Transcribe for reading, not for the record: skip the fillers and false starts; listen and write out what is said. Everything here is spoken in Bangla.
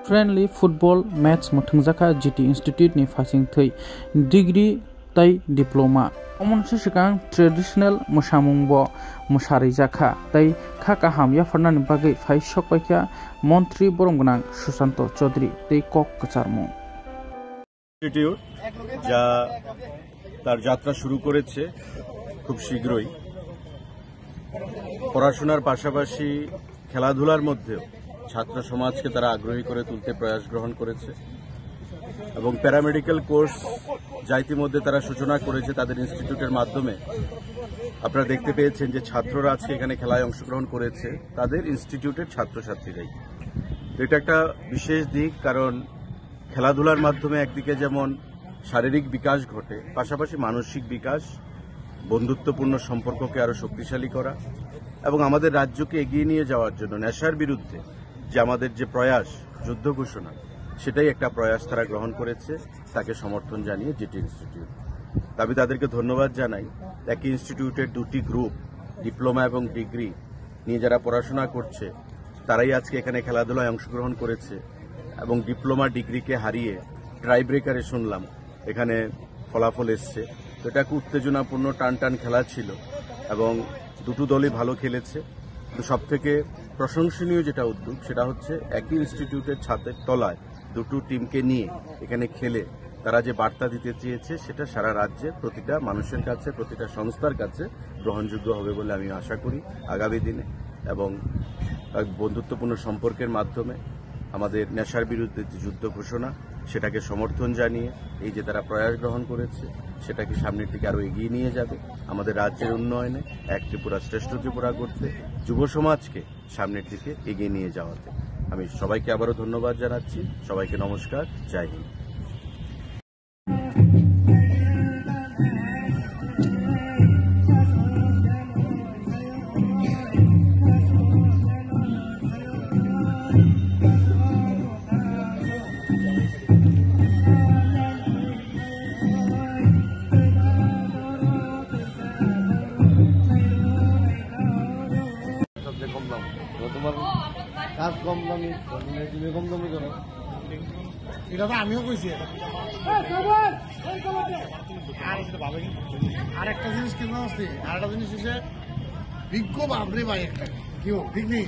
फ्रेंडली फुटबल मैच मुथुंजाखा जीटी इंस्टीट्यूट नि फासिं थै डिग्री तै डिप्लोमा अमनसे सिगां ट्रेडिशनल मोसामुंग मुसारि जाखा तै खाका हाम याफरनानि बागै फाइ सकबायखा मन्त्री बरमगोनां सुशांत चौधरी तै कक कचारमु इंस्टीट्यूट যা তার যাত্রা শুরু করেছে খুব শীঘ্রই পড়াশোনার পাশাপাশি খেলাধুলার মধ্যেও ছাত্র সমাজকে তারা আগ্রহী করে তুলতে প্রয়াস গ্রহণ করেছে এবং প্যারামেডিক্যাল কোর্স যা ইতিমধ্যে তারা সূচনা করেছে তাদের ইনস্টিটিউটের মাধ্যমে আপনারা দেখতে পেয়েছেন যে ছাত্ররা আজকে এখানে খেলায় অংশগ্রহণ করেছে তাদের ইনস্টিটিউটের ছাত্রছাত্রীরাই। এটা একটা বিশেষ দিক, কারণ খেলাধুলার মাধ্যমে একদিকে যেমন শারীরিক বিকাশ ঘটে, পাশাপাশি মানসিক বিকাশ, বন্ধুত্বপূর্ণ সম্পর্ককে আরো শক্তিশালী করা এবং আমাদের রাজ্যকে এগিয়ে নিয়ে যাওয়ার জন্য নেশার বিরুদ্ধে যে আমাদের যে প্রয়াস, যুদ্ধ ঘোষণা, সেটাই একটা প্রয়াস তারা গ্রহণ করেছে। তাকে সমর্থন জানিয়ে জিটি ইনস্টিটিউট, আমি তাদেরকে ধন্যবাদ জানাই। একই ইনস্টিটিউটের দুটি গ্রুপ, ডিপ্লোমা এবং ডিগ্রি নিয়ে যারা পড়াশোনা করছে, তারাই আজকে এখানে খেলাধুলায় অংশগ্রহণ করেছে এবং ডিপ্লোমা ডিগ্রিকে হারিয়ে ট্রাই ব্রেকারে শুনলাম এখানে ফলাফল এসছে। তো এটা খুব উত্তেজনাপূর্ণ টান খেলা ছিল এবং দুটো দলই ভালো খেলেছে। তো সবথেকে প্রশংসনীয় যেটা উদ্যোগ সেটা হচ্ছে একই ইনস্টিটিউটের ছাদের তলায় দুটো টিমকে নিয়ে এখানে খেলে তারা যে বার্তা দিতে চেয়েছে সেটা সারা রাজ্যের প্রতিটা মানুষের কাছে, প্রতিটা সংস্থার কাছে গ্রহণযোগ্য হবে বলে আমি আশা করি আগামী দিনে। এবং বন্ধুত্বপূর্ণ সম্পর্কের মাধ্যমে আমাদের নেশার বিরুদ্ধে যে যুদ্ধ ঘোষণা, সেটাকে সমর্থন জানিয়ে এই যে তারা প্রয়াস গ্রহণ করেছে সেটাকে সামনের দিকে আরো এগিয়ে নিয়ে যাবে আমাদের রাজ্যের উন্নয়নে, এক ত্রিপুরা শ্রেষ্ঠ ত্রিপুরা করতে, যুব সমাজকে সামনের দিকে এগিয়ে নিয়ে যাওয়াতে। আমি সবাইকে আবারও ধন্যবাদ জানাচ্ছি। সবাইকে নমস্কার, জয় হিন্দ। তোমার কাজ কম দামি, তুমি কম দামি করো, এটা তো আমিও কইছি। আর একটা জিনিস কেন আসছে, আর একটা জিনিস হচ্ছে বিজ্ঞ বাবরে ভাই, একটা কেউ ঠিক নেই।